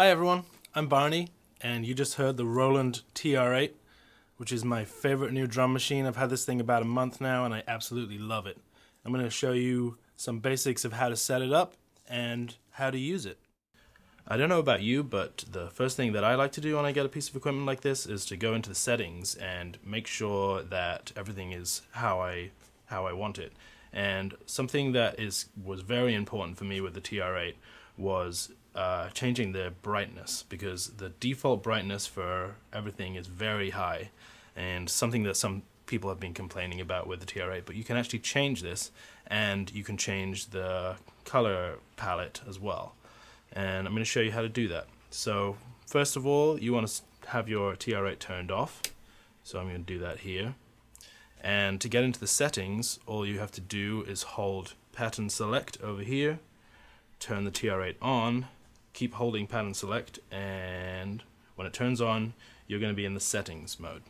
Hi everyone, I'm Barney, and you just heard the Roland TR-8, which is my favorite new drum machine. I've had this thing about a month now, and I absolutely love it. I'm going to show you some basics of how to set it up and how to use it. I don't know about you, but the first thing that I like to do when I get a piece of equipment like this is to go into the settings and make sure that everything is how I want it. And something that was very important for me with the TR-8 was changing the brightness, because the default brightness for everything is very high, and something that some people have been complaining about with the TR-8, but you can actually change this, and you can change the color palette as well. And I'm going to show you how to do that. So first of all, you want to have your TR-8 turned off. So I'm going to do that here. And to get into the settings, all you have to do is hold pattern select over here, turn the TR-8 on, keep holding pattern select, and when it turns on, you're going to be in the settings mode.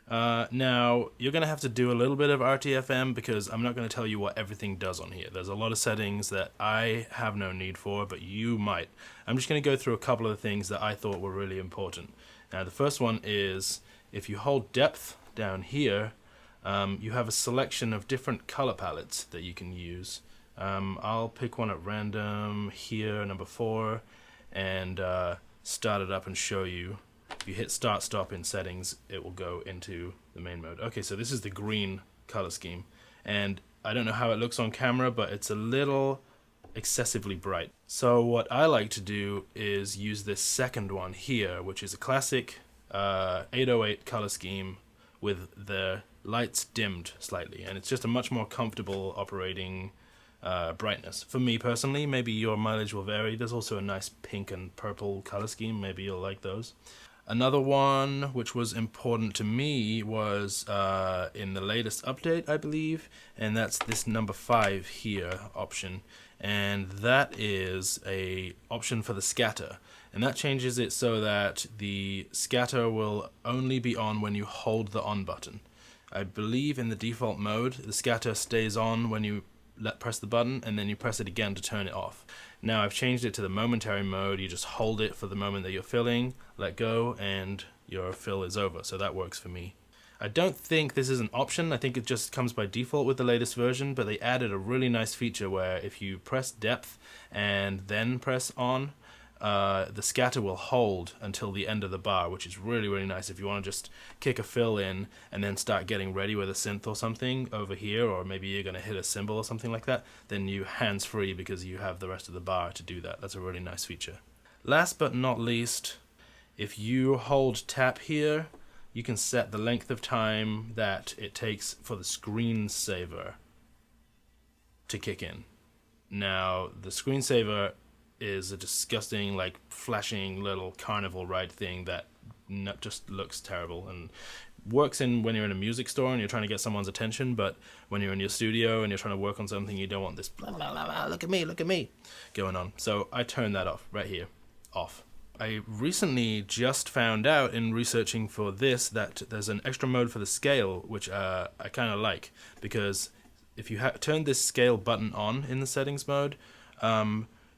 Now, you're going to have to do a little bit of RTFM, because I'm not going to tell you what everything does on here. There's a lot of settings that I have no need for, but you might. I'm just going to go through a couple of the things that I thought were really important. Now, the first one is, if you hold depth down here, you have a selection of different color palettes that you can use. I'll pick one at random here, number 4, and start it up and show you. If you hit start stop in settings, it will go into the main mode. Okay, so this is the green color scheme, and I don't know how it looks on camera, but it's a little excessively bright. So what I like to do is use this second one here, which is a classic 808 color scheme with the lights dimmed slightly, and it's just a much more comfortable operating brightness. For me personally, maybe your mileage will vary. There's also a nice pink and purple color scheme, maybe you'll like those. Another one which was important to me was in the latest update, I believe, and that's this number 5 here option, and that is a option for the scatter, and that changes it so that the scatter will only be on when you hold the on button. I believe in the default mode, the scatter stays on when you press the button, and then you press it again to turn it off. Now I've changed it to the momentary mode. You just hold it for the moment that you're filling, let go, and your fill is over. So that works for me. I don't think this is an option. I think it just comes by default with the latest version, but they added a really nice feature where if you press depth and then press on, the scatter will hold until the end of the bar, which is really, really nice. If you want to just kick a fill in and then start getting ready with a synth or something over here, or maybe you're going to hit a cymbal or something like that, then you hands-free because you have the rest of the bar to do that. That's a really nice feature. Last but not least, if you hold tap here, you can set the length of time that it takes for the screensaver to kick in. Now, the screensaver is a disgusting, like, flashing little carnival ride thing that just looks terrible and works when you're in a music store and you're trying to get someone's attention, but when you're in your studio and you're trying to work on something, you don't want this blah, blah, blah, blah, look at me going on. So I turned that off right here, off. I recently just found out in researching for this that there's an extra mode for the scale, which I kind of like, because if you turn this scale button on in the settings mode,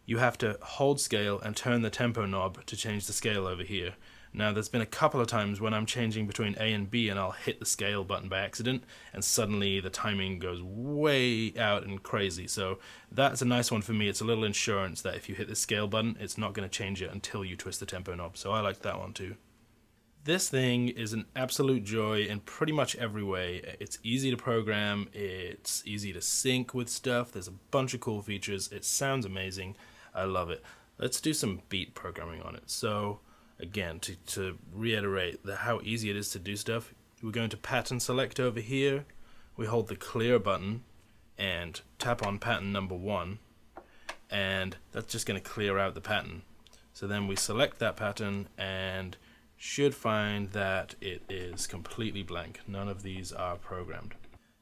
you have to hold scale and turn the tempo knob to change the scale over here. Now, there's been a couple of times when I'm changing between A and B and I'll hit the scale button by accident, and suddenly the timing goes way out and crazy. So that's a nice one for me. It's a little insurance that if you hit the scale button, it's not going to change it until you twist the tempo knob. So I like that one too. This thing is an absolute joy in pretty much every way. It's easy to program, it's easy to sync with stuff, there's a bunch of cool features, it sounds amazing, I love it. Let's do some beat programming on it. So again, to reiterate how easy it is to do stuff, we're going to pattern select over here, we hold the clear button and tap on pattern number 1, and that's just going to clear out the pattern. So then we select that pattern and should find that it is completely blank. None of these are programmed.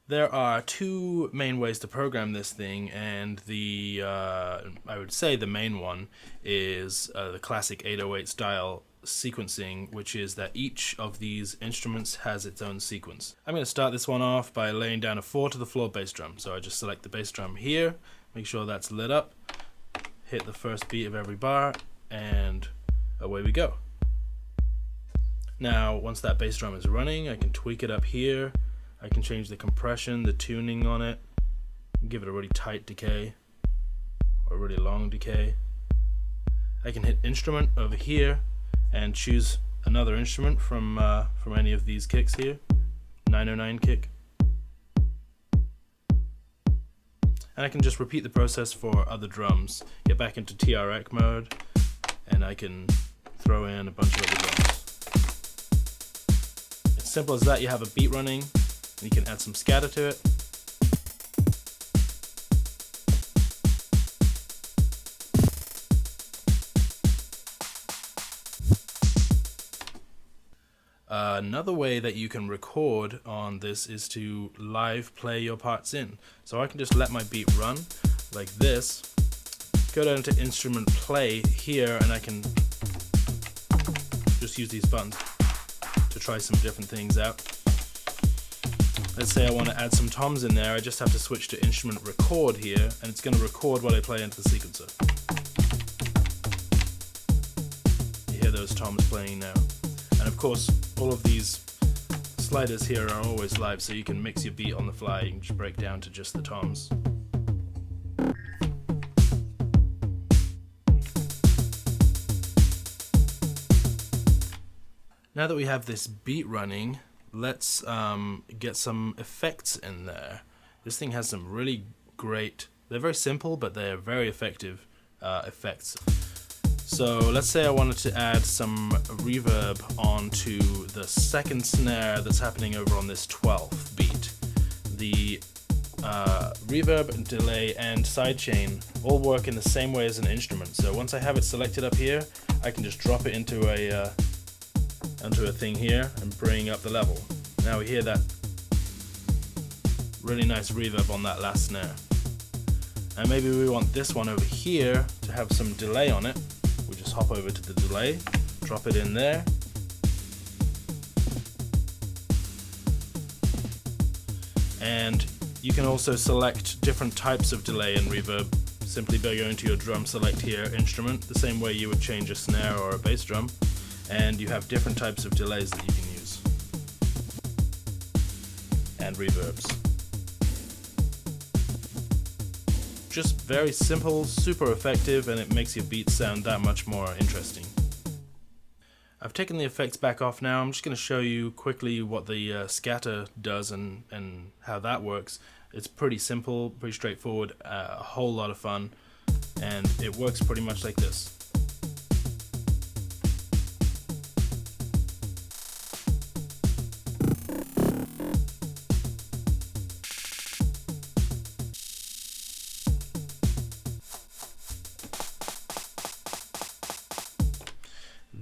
There are 2 main ways to program this thing, and I would say the main one is the classic 808 style sequencing, which is that each of these instruments has its own sequence. I'm going to start this one off by laying down a 4 to the floor bass drum. So I just select the bass drum here, make sure that's lit up, hit the first beat of every bar, and away we go. Now once that bass drum is running, I can tweak it up here. I can change the compression, the tuning on it, give it a really tight decay or a really long decay. I can hit instrument over here and choose another instrument from any of these kicks here. 909 kick. And I can just repeat the process for other drums. Get back into TR-8 mode, and I can throw in a bunch of other drums. It's simple as that. You have a beat running, and you can add some scatter to it. Another way that you can record on this is to live play your parts in. So I can just let my beat run like this, go down to instrument play here, and I can just use these buttons to try some different things out. Let's say I want to add some toms in there. I just have to switch to instrument record here, and it's going to record what I play into the sequencer. You hear those toms playing now. And of course, all of these sliders here are always live, so you can mix your beat on the fly. You can just break down to just the toms. Now that we have this beat running, let's get some effects in there. This thing has some really great, they're very simple, but they're very effective effects. So let's say I wanted to add some reverb onto the second snare that's happening over on this 12th beat. The reverb, delay, and sidechain all work in the same way as an instrument. So once I have it selected up here, I can just drop it into a thing here and bring up the level. Now we hear that really nice reverb on that last snare. And maybe we want this one over here to have some delay on it. We just hop over to the delay, drop it in there. And you can also select different types of delay and reverb simply by going to your drum select here instrument, the same way you would change a snare or a bass drum. And you have different types of delays that you can use. And reverbs. Just very simple, super effective, and it makes your beats sound that much more interesting. I've taken the effects back off now. I'm just going to show you quickly what the scatter does and how that works. It's pretty simple, pretty straightforward, a whole lot of fun, and it works pretty much like this.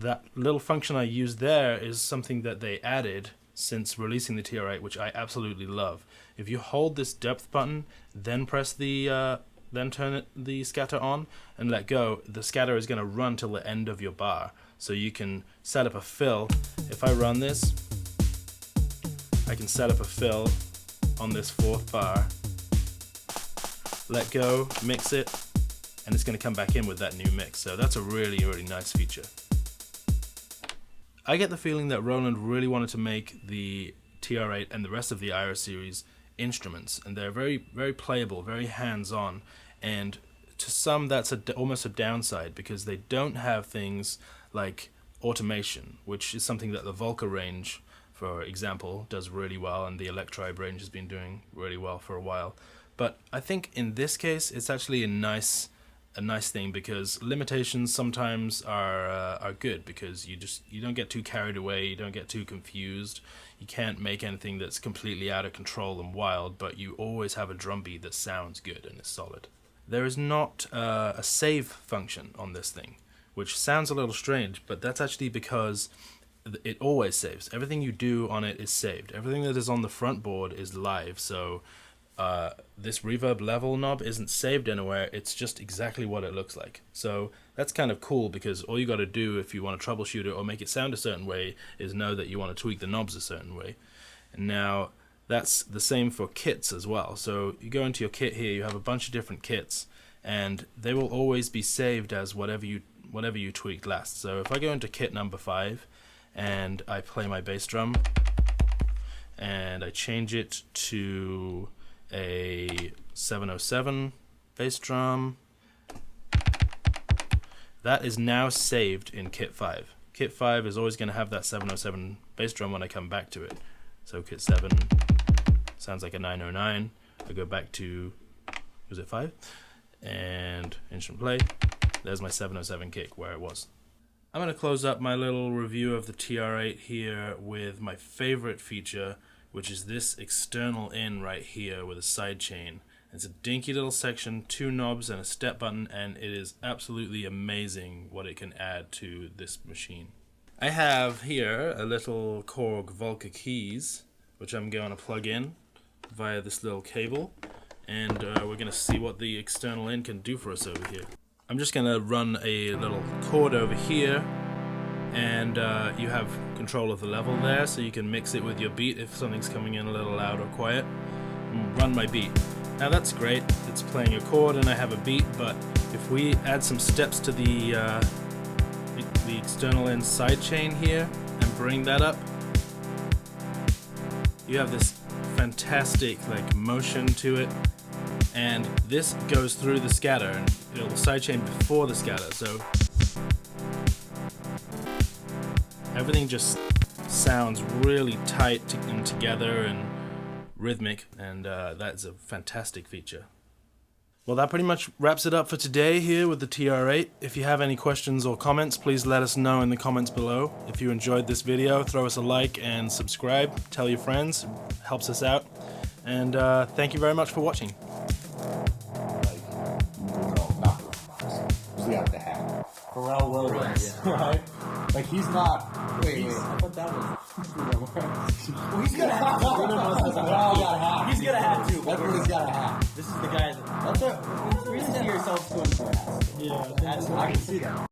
That little function I used there is something that they added since releasing the TR-8, which I absolutely love. If you hold this depth button, then press the then turn the scatter on and let go, the scatter is going to run till the end of your bar. So you can set up a fill. If I run this, I can set up a fill on this 4th bar, let go, mix it, and it's going to come back in with that new mix. So that's a really, really nice feature. I get the feeling that Roland really wanted to make the TR-8 and the rest of the AIRA series instruments, and they're very, very playable, very hands-on, and to some that's almost a downside because they don't have things like automation, which is something that the Volca range, for example, does really well, and the Electribe range has been doing really well for a while. But I think in this case it's actually a nice thing, because limitations sometimes are good, because you don't get too carried away, you don't get too confused, you can't make anything that's completely out of control and wild, but you always have a drum beat that sounds good and is solid. There is not a save function on this thing, which sounds a little strange, but that's actually because it always saves. Everything you do on it is saved. Everything that is on the front board is live, so this reverb level knob isn't saved anywhere, it's just exactly what it looks like. So that's kind of cool, because all you got to do if you want to troubleshoot it or make it sound a certain way is know that you want to tweak the knobs a certain way. And now that's the same for kits as well. So you go into your kit here, you have a bunch of different kits, and they will always be saved as whatever you whatever you tweaked last. So if I go into kit number 5 and I play my bass drum and I change it to a 707 bass drum, that is now saved in kit 5. Kit 5 is always going to have that 707 bass drum when I come back to it. So kit 7 sounds like a 909. I go back to, was it 5? And instrument play. There's my 707 kick where it was. I'm going to close up my little review of the TR-8 here with my favorite feature, which is this external in right here with a sidechain. It's a dinky little section, 2 knobs and a step button, and it is absolutely amazing what it can add to this machine. I have here a little Korg Volca keys, which I'm going to plug in via this little cable, and we're going to see what the external in can do for us over here. I'm just going to run a little chord over here, and you have control of the level there, so you can mix it with your beat if something's coming in a little loud or quiet. Run my beat. Now that's great, it's playing a chord and I have a beat, but if we add some steps to the external in sidechain here and bring that up, you have this fantastic like motion to it, and this goes through the scatter and it'll sidechain before the scatter, so everything just sounds really tight and together and rhythmic, and that's a fantastic feature. Well, that pretty much wraps it up for today here with the TR-8. If you have any questions or comments, please let us know in the comments below. If you enjoyed this video, throw us a like and subscribe. Tell your friends, it helps us out. And thank you very much for watching. We have the hat. Pharrell Williams, right? Like he's not. Wait. I thought that was. Well, he's got a hat. He's got a hat too. Everybody's got a hat. This is the guy that. That's it. Reason to yourself going for hats. Yeah, I can see that.